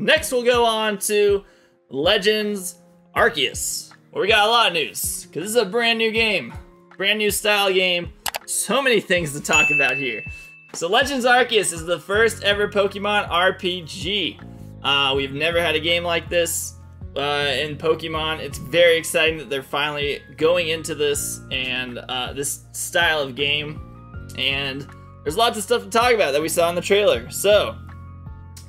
Next, we'll go on to Legends Arceus, where we got a lot of news, because this is a brand new game, brand new style game. So many things to talk about here. So Legends Arceus is the first ever Pokemon RPG. We've never had a game like this in Pokemon. It's very exciting that they're finally going into this and this style of game. And there's lots of stuff to talk about that we saw in the trailer. So,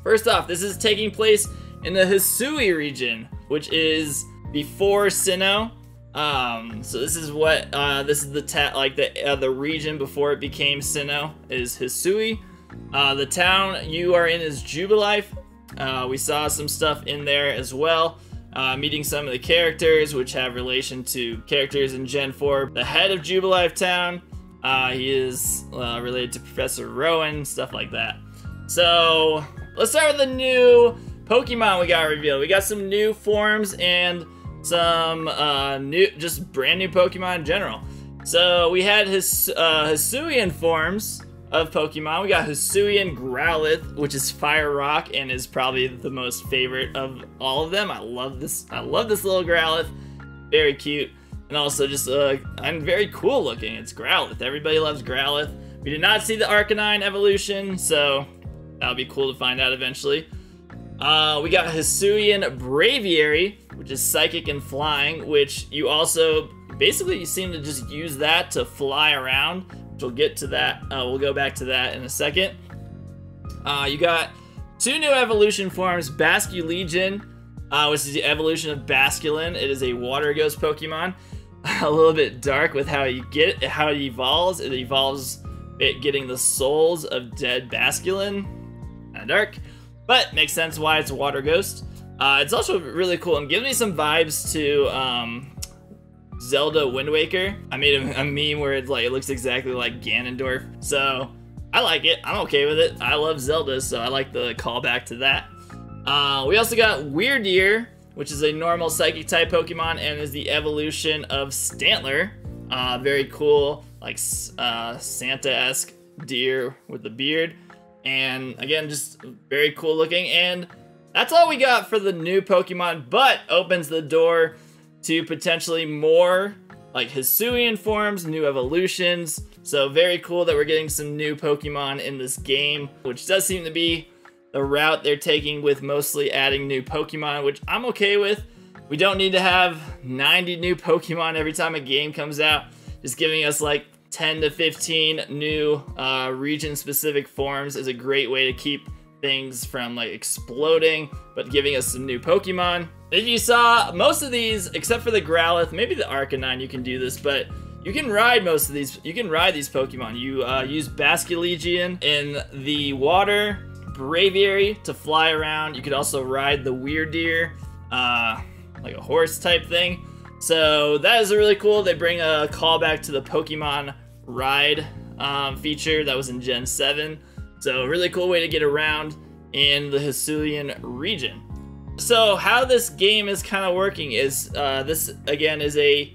first off, this is taking place in the Hisui region, which is before Sinnoh. So this is what this is the region before it became Sinnoh is Hisui. The town you are in is Jubilife. We saw some stuff in there as well. Meeting some of the characters which have relation to characters in Gen 4. The head of Jubilife Town, he is related to Professor Rowan, stuff like that. So let's start with the new Pokemon we got revealed. We got some new forms and some just brand new Pokemon in general. So we had his Hisuian forms of Pokemon. We got Hisuian Growlithe, which is Fire Rock and is probably the most favorite of all of them. I love this little Growlithe. Very cute. And also just and very cool looking. It's Growlithe. Everybody loves Growlithe. We did not see the Arcanine evolution, so that'll be cool to find out eventually. We got Hisuian Braviary, which is psychic and flying, which you also basically you seem to just use that to fly around. We'll get to that. We'll go back to that in a second. You got two new evolution forms, Basulegion, which is the evolution of Basculin. It is a water ghost Pokemon. A little bit dark with how you get it, how it evolves. It evolves getting the souls of dead Basculin. Kind of dark, but makes sense why it's a water ghost. It's also really cool and gives me some vibes to Zelda Wind Waker. I made a meme where it's like it looks exactly like Ganondorf, so I like it. I'm okay with it. I love Zelda, so I like the callback to that. We also got Wyrdeer, which is a normal psychic type Pokemon and is the evolution of Stantler. Very cool, like Santa-esque deer with the beard, and again, just very cool looking. And that's all we got for the new Pokemon, but opens the door to potentially more like Hisuian forms, new evolutions. So very cool that we're getting some new Pokemon in this game, which does seem to be the route they're taking with mostly adding new Pokemon, which I'm okay with. We don't need to have 90 new Pokemon every time a game comes out. Just giving us like 10 to 15 new region-specific forms is a great way to keep things from like exploding, but giving us some new Pokemon. If you saw most of these, except for the Growlithe, maybe the Arcanine, you can do this, but you can ride most of these. You can ride these Pokemon. You use Basulegion in the water, Braviary to fly around. You could also ride the Wyrdeer, like a horse type thing. So that is really cool. They bring a callback to the Pokemon Ride feature that was in Gen 7. So a really cool way to get around in the Hisuian region. So how this game is kind of working is this again is a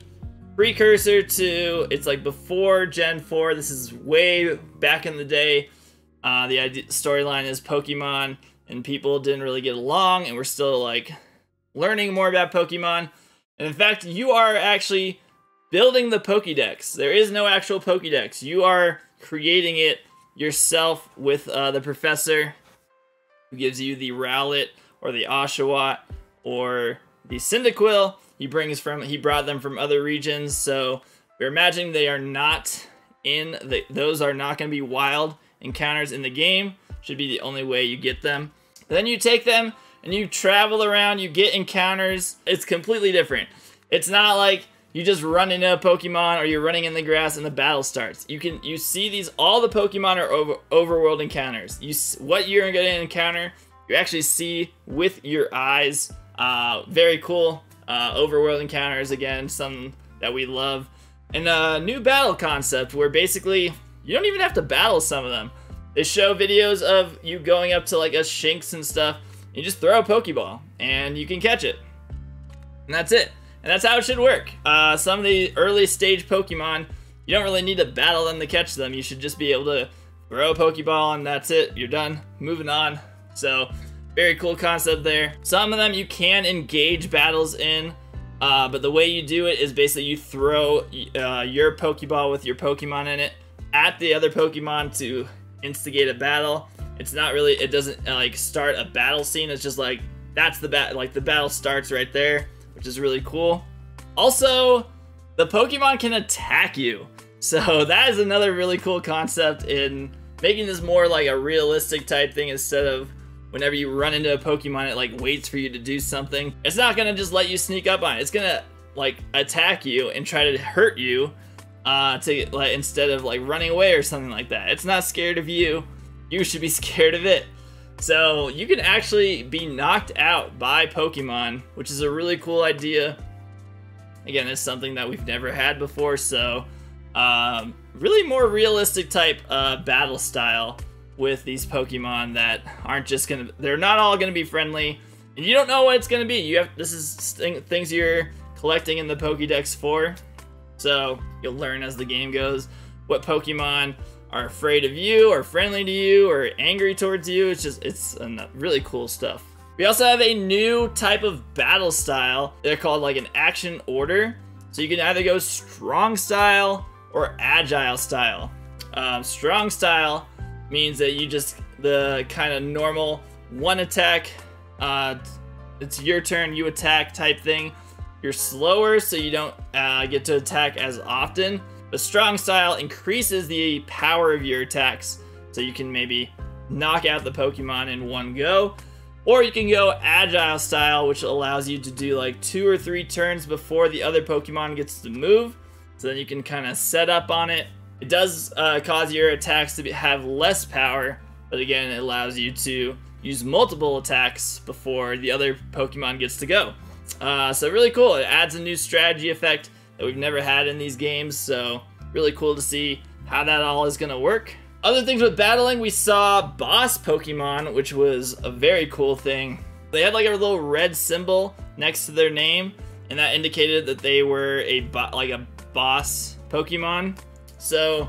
precursor to, it's like before Gen 4. This is way back in the day. The storyline is Pokemon and people didn't really get along, and we're still like learning more about Pokemon. And in fact, you are actually building the Pokédex. There is no actual Pokédex. You are creating it yourself with the professor who gives you the Rowlet or the Oshawott or the Cyndaquil. He brought them from other regions, so we're imagining they are not in those are not going to be wild encounters in the game. Should be the only way you get them. Then you take them and you travel around, you get encounters. It's completely different. It's not like you just run into a Pokemon or you're running in the grass and the battle starts. You see these, all the Pokemon are overworld encounters. What you're going to encounter, you actually see with your eyes. Very cool. Overworld encounters, again, something that we love. And a new battle concept where basically you don't even have to battle some of them. They show videos of you going up to like a Shinx and stuff. You just throw a Pokeball and you can catch it. And that's it. And that's how it should work. Some of the early stage Pokemon, you don't really need to battle them to catch them. You should just be able to throw a Pokeball and that's it. You're done. Moving on. So Very cool concept there. Some of them you can engage battles in, but the way you do it is basically you throw your Pokeball with your Pokemon in it at the other Pokemon to instigate a battle. It's not really, it doesn't like start a battle scene. It's just like, that's the the battle starts right there, which is really cool. Also, the Pokemon can attack you. So that is another really cool concept in making this more like a realistic type thing instead of whenever you run into a Pokemon, it like waits for you to do something. It's not gonna just let you sneak up on it. It's gonna like attack you and try to hurt you instead of like running away or something like that. It's not scared of you. You should be scared of it. So you can actually be knocked out by Pokemon, which is a really cool idea. Again, it's something that we've never had before, so really more realistic type battle style with these Pokemon that aren't just gonna, they're not all gonna be friendly, and you don't know what it's gonna be. This is things you're collecting in the Pokédex for, so you'll learn as the game goes what Pokemon are afraid of you, or friendly to you, or angry towards you. It's really cool stuff. We also have a new type of battle style. They're called like an action order. So you can either go strong style or agile style. Strong style means that you just, the kind of normal one attack, it's your turn, you attack type thing. You're slower, so you don't get to attack as often. But strong style increases the power of your attacks, so you can maybe knock out the Pokemon in one go. Or you can go agile style, which allows you to do like 2 or 3 turns before the other Pokemon gets to move. So then you can kind of set up on it. It does cause your attacks to have less power, but again, it allows you to use multiple attacks before the other Pokemon gets to go. So really cool. It adds a new strategy effect that we've never had in these games, so really cool to see how that all is going to work. Other things with battling, we saw boss Pokemon, which was a very cool thing. They had like a little red symbol next to their name, and that indicated that they were a boss Pokemon. So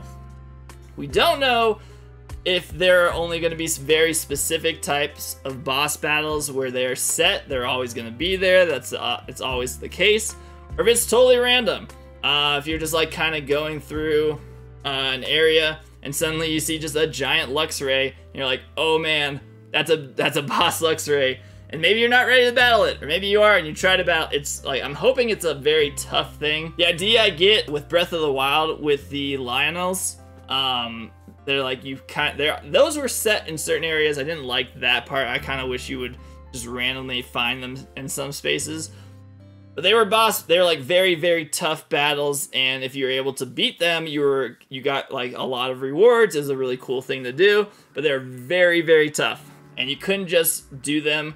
we don't know if there are only going to be very specific types of boss battles where they're set, they're always going to be there, it's always the case, or if it's totally random. If you're just like kind of going through an area and suddenly you see just a giant Luxray, and you're like, oh man, that's a boss Luxray, and maybe you're not ready to battle it, or maybe you are and you try to battle. It's like, I'm hoping it's a very tough thing. The idea I get with Breath of the Wild with the Lionels, they're like, those were set in certain areas. I didn't like that part. I kind of wish you would just randomly find them in some spaces. But they were like very, very tough battles, and if you were able to beat them, you got like a lot of rewards. It's a really cool thing to do, but they're very, very tough, and you couldn't just do them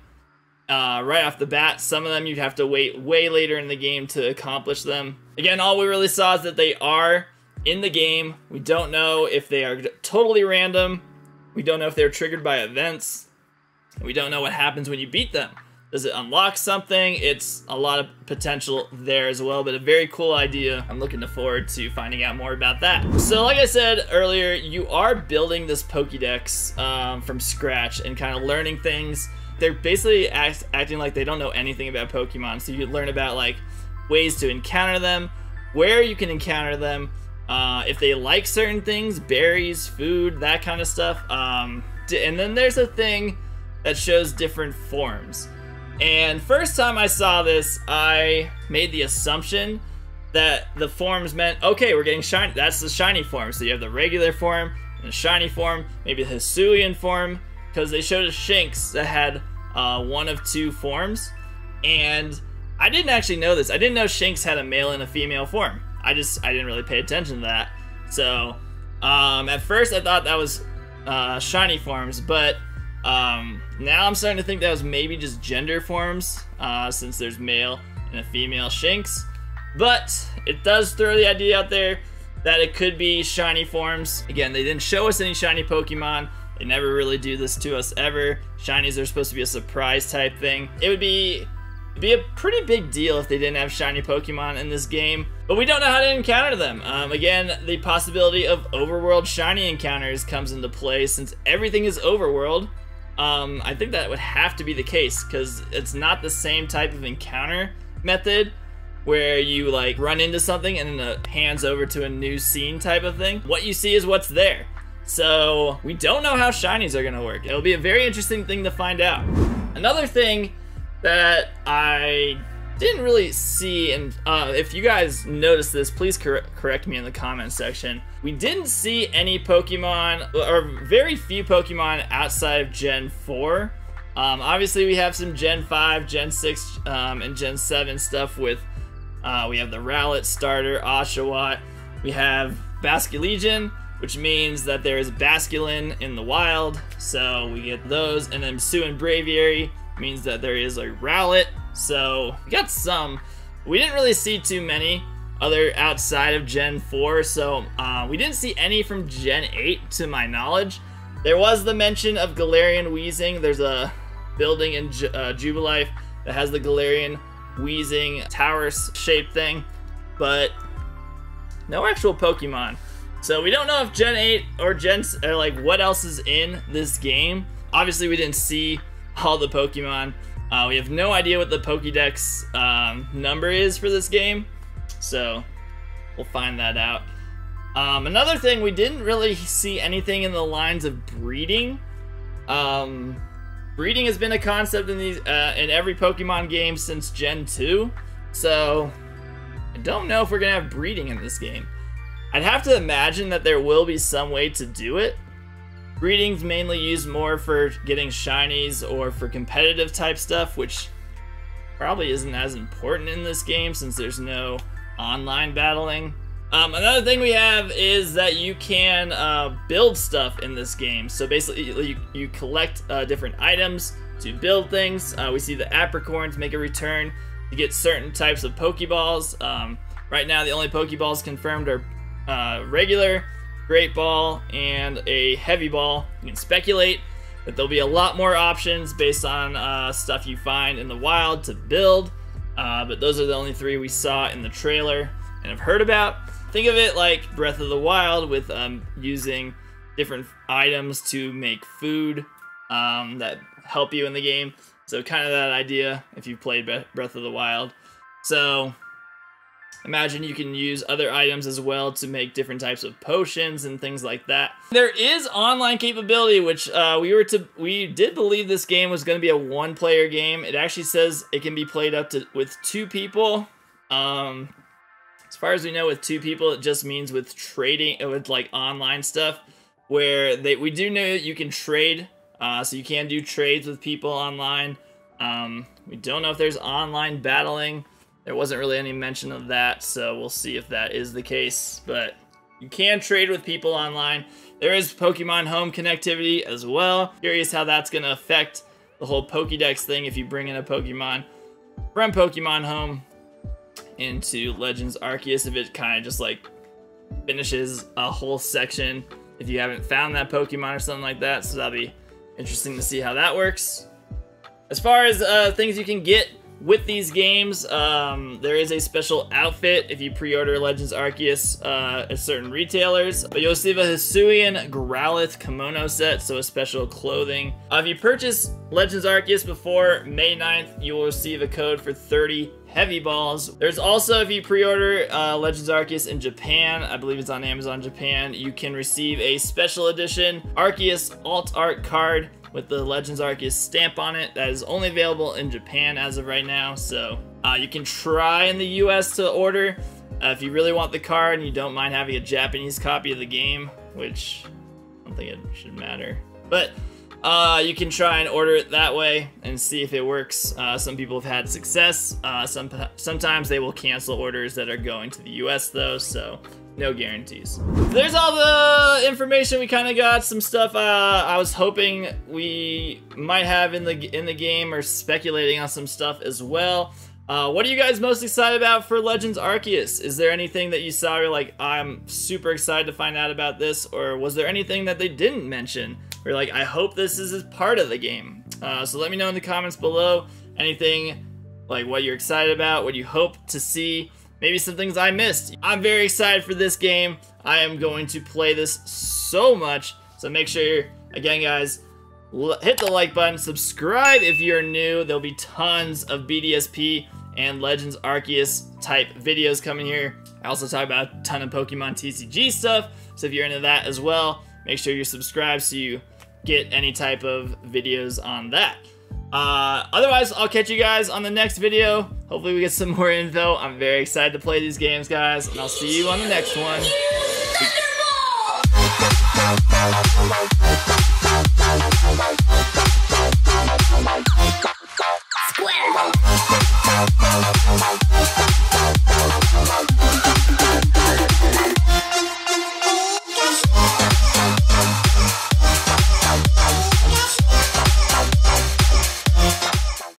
right off the bat. Some of them you'd have to wait way later in the game to accomplish them. Again, all we really saw is that they are in the game. We don't know if they are totally random. We don't know if they're triggered by events. We don't know what happens when you beat them. Does it unlock something? It's a lot of potential there as well, but a very cool idea. I'm looking forward to finding out more about that. So like I said earlier, you are building this Pokédex from scratch and kind of learning things. They're basically acting like they don't know anything about Pokemon, so you learn about like ways to encounter them, where you can encounter them, if they like certain things, berries, food, that kind of stuff. And then there's a thing that shows different forms. And first time I saw this, I made the assumption that the forms meant, okay, we're getting shiny, that's the shiny form. So you have the regular form and the shiny form, maybe the Hisuian form, because they showed a Shinx that had one of 2 forms. And I didn't actually know this. I didn't know Shinx had a male and a female form. I didn't really pay attention to that. So at first I thought that was shiny forms, but now I'm starting to think that was maybe just gender forms, since there's male and a female Shinx. But it does throw the idea out there that it could be shiny forms. Again, they didn't show us any shiny Pokemon. They never really do this to us ever. Shinies are supposed to be a surprise type thing. It'd be a pretty big deal if they didn't have shiny Pokemon in this game, but we don't know how to encounter them. Again, the possibility of overworld shiny encounters comes into play since everything is overworld. I think that would have to be the case, because it's not the same type of encounter method where you like run into something and then it hands over to a new scene type of thing. What you see is what's there. So we don't know how shinies are gonna work. It'll be a very interesting thing to find out. Another thing that I didn't really see, and if you guys noticed this, please correct me in the comment section. We didn't see any Pokemon, or very few Pokemon outside of Gen 4. Obviously we have some Gen 5, Gen 6, and Gen 7 stuff with, we have the Rowlet starter, Oshawott. We have Basulegion, which means that there is Basculin in the wild, so we get those. And then Hisuian Braviary means that there is a Rowlet, so we got some. We didn't really see too many other outside of Gen 4, so we didn't see any from Gen 8 to my knowledge. There was the mention of Galarian Wheezing. There's a building in Jubilife that has the Galarian Wheezing tower shaped thing, but no actual Pokemon. So we don't know if Gen 8 or or like what else is in this game. Obviously we didn't see all the Pokemon. We have no idea what the Pokédex number is for this game, so we'll find that out. Another thing, we didn't really see anything in the lines of breeding. Breeding has been a concept in these in every Pokemon game since Gen 2, so I don't know if we're gonna have breeding in this game. I'd have to imagine that there will be some way to do it. Breeding's mainly used more for getting shinies or for competitive type stuff, which probably isn't as important in this game since there's no online battling. Another thing we have is that you can build stuff in this game. So basically you collect different items to build things. We see the apricorns make a return to get certain types of Pokeballs. Right now the only Pokeballs confirmed are regular, Great Ball, and a Heavy Ball. You can speculate that there'll be a lot more options based on stuff you find in the wild to build, but those are the only three we saw in the trailer and have heard about. Think of it like Breath of the Wild with using different items to make food that help you in the game. So kind of that idea if you've played Breath of the Wild. So imagine you can use other items as well to make different types of potions and things like that. There is online capability, which we did believe this game was going to be a one-player game. It actually says it can be played up to with 2 people. As far as we know, with 2 people, it just means with trading, with like online stuff, where we do know that you can trade, so you can do trades with people online. We don't know if there's online battling. There wasn't really any mention of that, so we'll see if that is the case, but you can trade with people online. There is Pokemon Home connectivity as well. Curious how that's going to affect the whole Pokédex thing if you bring in a Pokemon from Pokemon Home into Legends Arceus, if it kind of just like finishes a whole section if you haven't found that Pokemon or something like that, so that'll be interesting to see how that works. As far as things you can get with these games, there is a special outfit if you pre-order Legends Arceus at certain retailers. But you'll receive a Hisuian Growlithe kimono set, so a special clothing. If you purchase Legends Arceus before May 9th, you will receive a code for 30 Heavy Balls. There's also, if you pre-order Legends Arceus in Japan, I believe it's on Amazon Japan, you can receive a special edition Arceus Alt Art card with the Legends Arceus stamp on it that is only available in Japan as of right now. So you can try in the US to order if you really want the card and you don't mind having a Japanese copy of the game, which I don't think it should matter. But you can try and order it that way and see if it works. Some people have had success. Sometimes they will cancel orders that are going to the US though, so no guarantees. There's all the information we kind of got. Some stuff I was hoping we might have in the game, or speculating on some stuff as well. What are you guys most excited about for Legends Arceus? Is there anything that you saw you're like, I'm super excited to find out about this? Or was there anything that they didn't mention where you're like, I hope this is part of the game? So let me know in the comments below anything like what you're excited about, what you hope to see. Maybe some things I missed. I'm very excited for this game. I am going to play this so much. So make sure, again guys, hit the like button, subscribe if you're new. There'll be tons of BDSP and Legends Arceus type videos coming here. I also talk about a ton of Pokemon TCG stuff, so if you're into that as well, make sure you're subscribed so you get any type of videos on that. Otherwise, I'll catch you guys on the next video. Hopefully we get some more info. I'm very excited to play these games, guys, and I'll see you on the next one. Square.